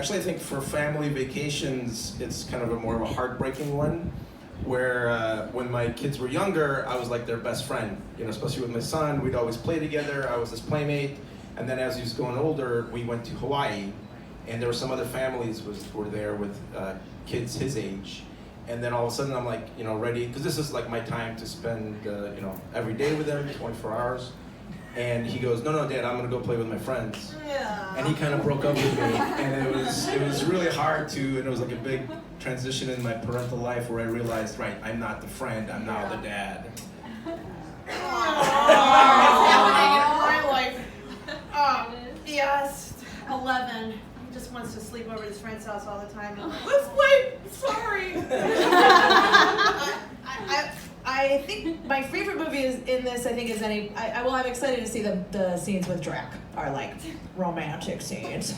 Actually, I think for family vacations, it's kind of more of a heartbreaking one, where when my kids were younger, I was like their best friend. You know, especially with my son, we'd always play together. I was his playmate. And then as he was going older, we went to Hawaii, and there were some other families were there with kids his age. And then all of a sudden, I'm like, you know, ready, because this is like my time to spend, you know, every day with him, 24 hours. And he goes, no, Dad, I'm gonna go play with my friends. Yeah. And he kind of broke up with me, and it was really hard to, and it was like a big transition in my parental life where I realized, right, I'm not the friend, I'm now the dad. My life. Yes, 11. He just wants to sleep over at his friend's house all the time. Let's play. Sorry. I think my favorite movie is in this. I think is any. I'm excited to see the scenes with Drac are like romantic scenes,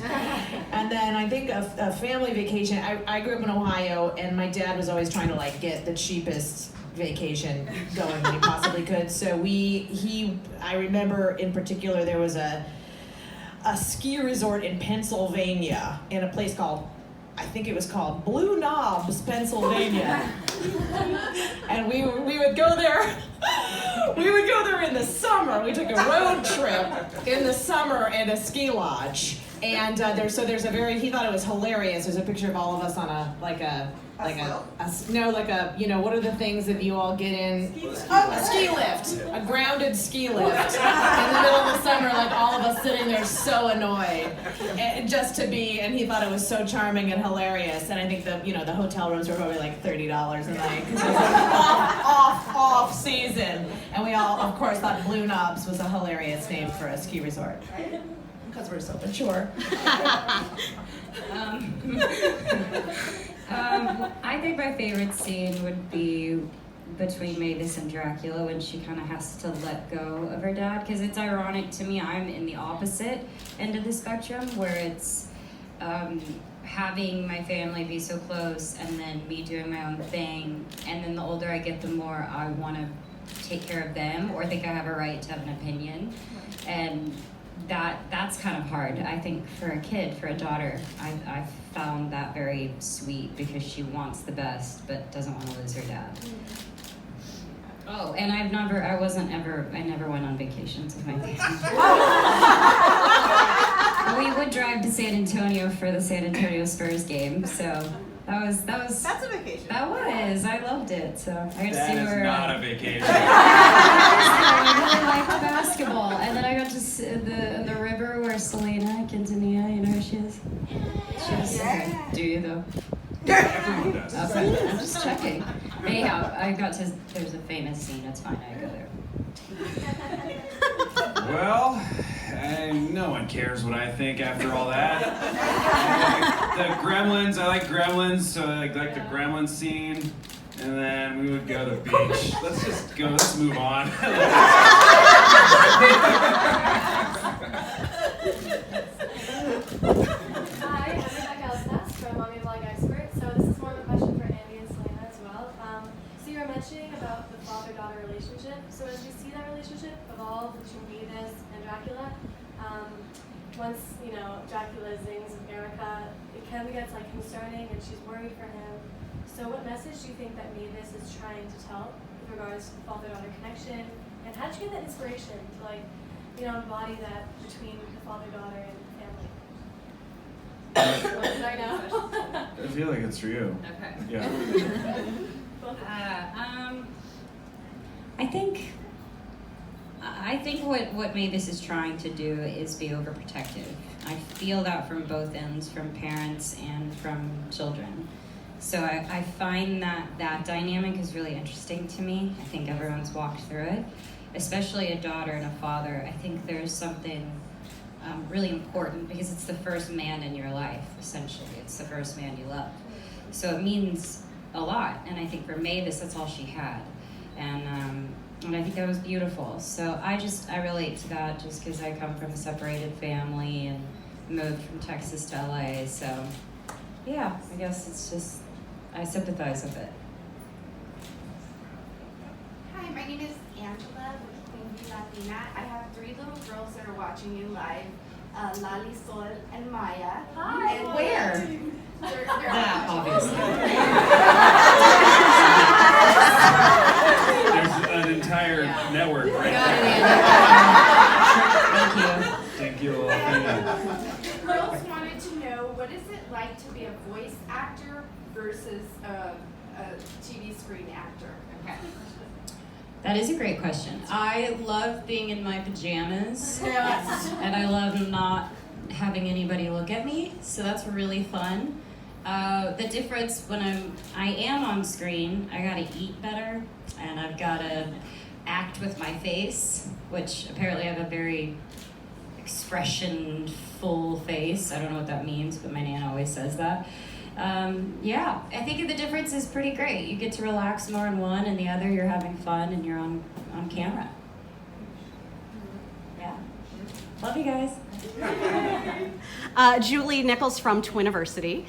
and then I think a family vacation. I grew up in Ohio, and my dad was always trying to like get the cheapest vacation going that he possibly could. So I remember in particular there was a ski resort in Pennsylvania in a place called, I think it was called Blue Knobs, Pennsylvania. And we would go there. We would go there in the summer. We took a road trip in the summer at a ski lodge. And there's a very, he thought it was hilarious. There's a picture of all of us on you know, what are the things that you all get in? A ski lift, a grounded ski lift. In the middle of the summer, like all of us sitting there so annoyed, and and he thought it was so charming and hilarious. And I think the hotel rooms were probably like $30 a night because it was like off season. And we all, of course, thought Blue Knobs was a hilarious name for a ski resort. Because we're so mature. I think my favorite scene would be between Mavis and Dracula when she kind of has to let go of her dad, because it's ironic to me. I'm in the opposite end of the spectrum where it's having my family be so close and then me doing my own thing, and then the older I get, the more I want to take care of them or think I have a right to have an opinion, and that's kind of hard. I think for a kid, for a daughter, I found that very sweet because she wants the best but doesn't want to lose her dad. Oh, and I never went on vacations with my family. We would drive to San Antonio for the San Antonio Spurs game, so that was. That's a vacation. That was. I loved it. So I got to see That where. is not a vacation. I really liked basketball, and then I got to sit in the river where Selena, Quintanilla, you know who she is? She was. Okay. Do you though? Everyone does. Okay, I'm just checking. Anyhow, there's a famous scene. It's fine. I go there. Well, no one cares what I think after all that. I like Gremlins, so I like the Gremlins scene. And then we would go to the beach. Let's move on. About the father-daughter relationship. So as we see that relationship evolve between Mavis and Dracula, once Dracula zings Erica, it kind of gets like concerning, and she's worried for him. So what message do you think that Mavis is trying to tell with regards to the father-daughter connection, and how did you get that inspiration to embody that between the father-daughter and family? What did I know? I feel like it's for you. Okay. Yeah. I think what Mavis is trying to do is be overprotective. I feel that from both ends, from parents and from children. So I find that dynamic is really interesting to me. I think everyone's walked through it, especially a daughter and a father. I think there's something really important because it's the first man in your life, essentially. It's the first man you love. So it means a lot, and I think for Mavis, that's all she had, and I think that was beautiful. So I relate to that just because I come from a separated family and moved from Texas to LA. So yeah, I guess it's just I sympathize with it. Hi, my name is Angela with Queen Bee Latina. I have 3 little girls that are watching you live. Lali, Sol, and Maya. Hi. And Where? what is it like to be a voice actor versus a TV screen actor? Okay. That is a great question. I love being in my pajamas. Yes. And I love not having anybody look at me, so that's really fun. The difference when I am on screen, I gotta eat better, and I've gotta act with my face, which apparently I have a very expression-full face. I don't know what that means, but my Nana always says that. Yeah, I think the difference is pretty great. You get to relax more in one, and the other you're having fun and you're on camera. Yeah. Love you guys. Julie Nichols from Twiniversity.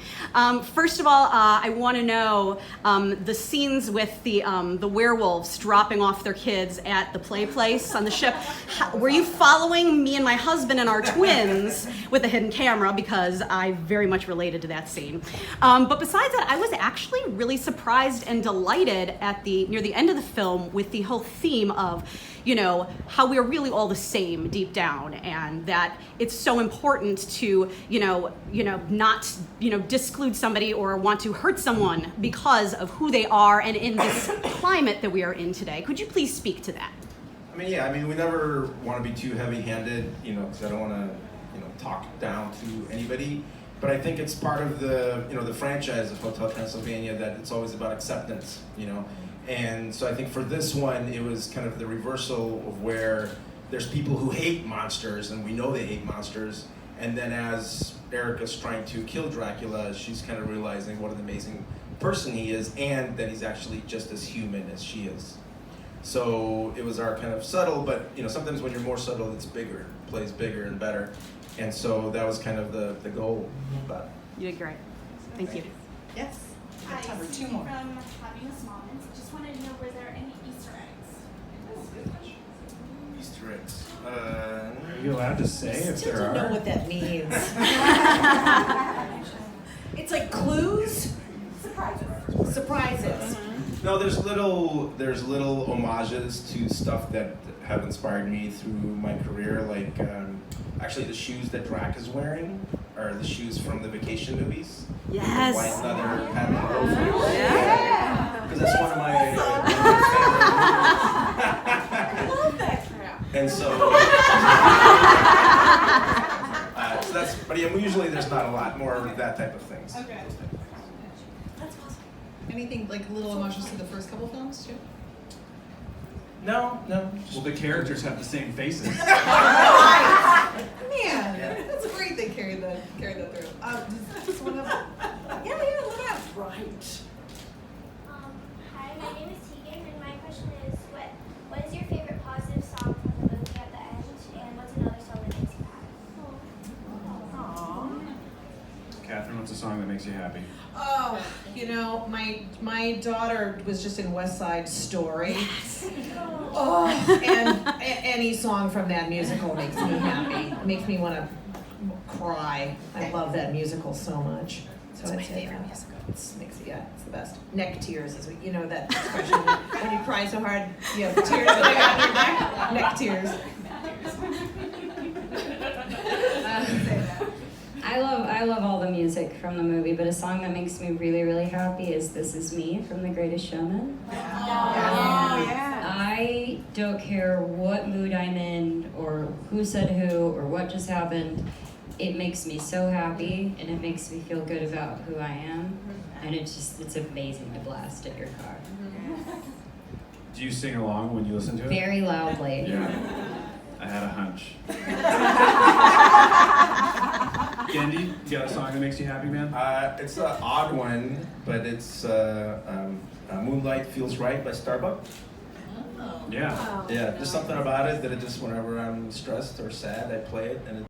First of all, I want to know the scenes with the werewolves dropping off their kids at the play place on the ship. Were you following me and my husband and our twins with a hidden camera? Because I very much related to that scene. But besides that, I was actually really surprised and delighted at near the end of the film with the whole theme of, how we're really all the same deep down, and that it's so important to, not, disclude somebody or want to hurt someone because of who they are and in this climate that we are in today. Could you please speak to that? We never want to be too heavy-handed, because I don't want to, talk down to anybody. But I think it's part of the, the franchise of Hotel Transylvania that it's always about acceptance, And so I think for this one, it was kind of the reversal of where there's people who hate monsters, and we know they hate monsters. And then as Erica's trying to kill Dracula, she's kind of realizing what an amazing person he is, and that he's actually just as human as she is. So it was our kind of subtle, but sometimes when you're more subtle, it's bigger, plays bigger and better. And so that was kind of the goal. But You did great. Thank you. Yes. Hi, Time for two Susie more. from Having a Smallmans. Just wanted to know, were there any Easter eggs? Easter eggs. Are you allowed to say if Still there don't know are? what that means. It's like clues? Surprises. No, there's little homages to stuff that have inspired me through my career. Like, actually, the shoes that Drac is wearing are the shoes from the vacation movies. Yes. White leather patent loafers. Yeah. Because that's one of my I love that crap. and so, so that's. But yeah, usually there's not a lot more of that type of things. Okay. That's awesome. Anything like little emotions to the first couple films too? No. Well, the characters have the same faces. Man, that's great. They carried that through. Just one of them. Yeah, look out. Right. Hi, my name is Tegan, and my question is, what is your favorite positive song from the movie at the end, and what's another song that makes you happy? Kathryn, what's a song that makes you happy? Oh, my daughter was just in West Side Story. Yes. Oh, and any song from that musical makes me happy. It makes me want to cry. I love that musical so much. So It's my I'd say favorite that. musical. It's the best. Neck tears is that expression when you cry so hard, you have tears going on your neck. Neck tears. I love all the music from the movie, but a song that makes me really, really happy is "This Is Me" from The Greatest Showman. Oh, yeah. I don't care what mood I'm in, or who said who, or what just happened. It makes me so happy, and it makes me feel good about who I am, and it's amazing to blast in your car. Do you sing along when you listen to it? Very loudly. Yeah. I had a hunch. Genddy, you got a song that makes you happy, man? It's an odd one, but it's "Moonlight Feels Right" by Starbuck. Yeah. Yeah, just something about it that it just whenever I'm stressed or sad, I play it and it